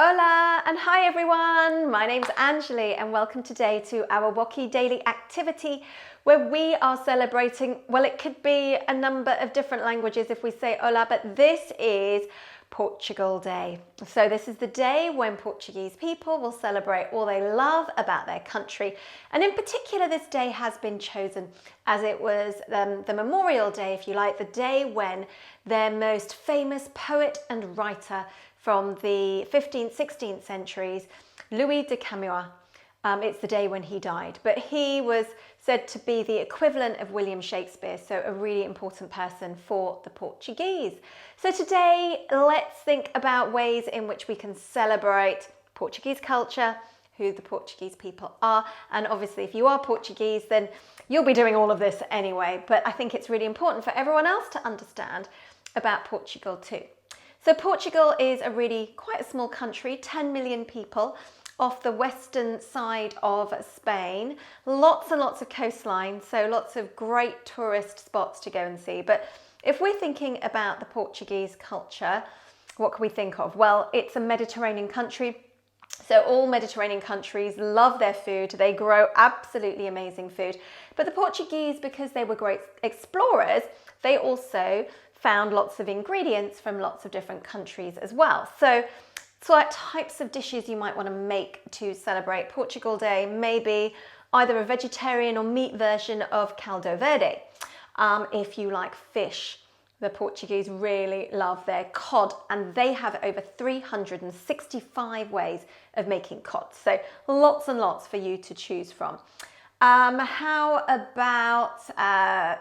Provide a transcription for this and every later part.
Hola and hi everyone, my name's Anjli and welcome today to our WOCY daily activity where we are celebrating, well, it could be a number of different languages if we say hola, but this is Portugal Day. So this is the day when Portuguese people will celebrate all they love about their country, and in particular this day has been chosen as it was the Memorial Day, if you like, the day when their most famous poet and writer from the 15th, 16th centuries, Louis de Camões. It's the day when he died, but he was said to be the equivalent of William Shakespeare, so a really important person for the Portuguese. So today, let's think about ways in which we can celebrate Portuguese culture, who the Portuguese people are, and obviously if you are Portuguese, then you'll be doing all of this anyway, but I think it's really important for everyone else to understand about Portugal too. So Portugal is quite a small country, 10 million people off the western side of Spain. Lots and lots of coastline, so lots of great tourist spots to go and see. But if we're thinking about the Portuguese culture, what can we think of? Well, it's a Mediterranean country. So all Mediterranean countries love their food. They grow absolutely amazing food. But the Portuguese, because they were great explorers, they also found lots of ingredients from lots of different countries as well. So what types of dishes you might want to make to celebrate Portugal Day, maybe either a vegetarian or meat version of caldo verde. If you like fish, the Portuguese really love their cod, and they have over 365 ways of making cod. So lots and lots for you to choose from. How about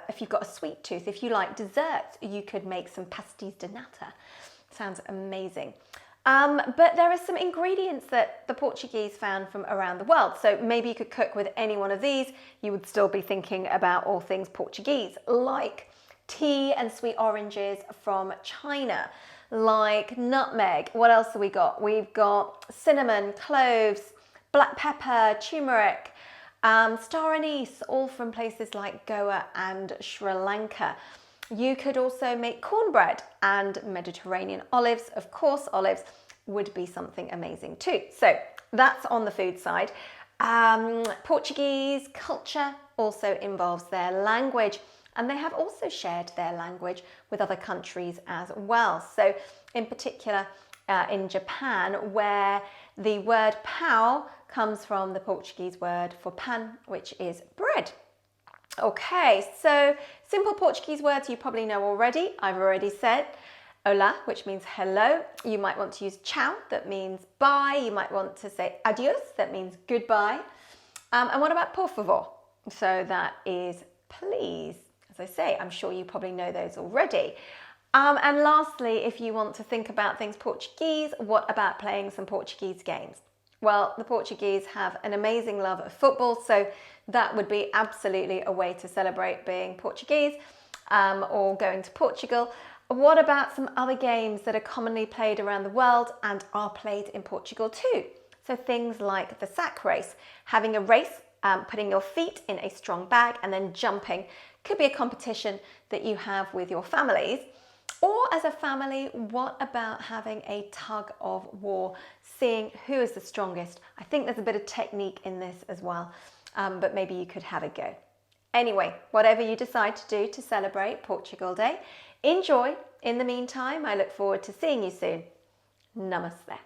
if you've got a sweet tooth, if you like desserts, you could make some pastéis de nata. Sounds amazing. But there are some ingredients that the Portuguese found from around the world. So maybe you could cook with any one of these. You would still be thinking about all things Portuguese, like tea and sweet oranges from China, like nutmeg. What else have we got? We've got cinnamon, cloves, black pepper, turmeric, star anise, all from places like Goa and Sri Lanka. You could also make cornbread and Mediterranean olives. Of course, olives would be something amazing too. So that's on the food side. Portuguese culture also involves their language, and they have also shared their language with other countries as well. So in particular, in Japan, where the word pão comes from the Portuguese word for pan, which is bread. Okay, so simple Portuguese words you probably know already. I've already said hola, which means hello. You might want to use ciao, that means bye. You might want to say adios, that means goodbye. And what about por favor? So that is please. As I say, I'm sure you probably know those already. And lastly, if you want to think about things Portuguese, what about playing some Portuguese games? Well, the Portuguese have an amazing love of football, so that would be absolutely a way to celebrate being Portuguese or going to Portugal. What about some other games that are commonly played around the world and are played in Portugal too? So things like the sack race, having a race, putting your feet in a strong bag and then jumping. Could be a competition that you have with your families. Or as a family, what about having a tug of war, seeing who is the strongest? I think there's a bit of technique in this as well, but maybe you could have a go. Anyway, whatever you decide to do to celebrate Portugal Day, enjoy. In the meantime, I look forward to seeing you soon. Namaste.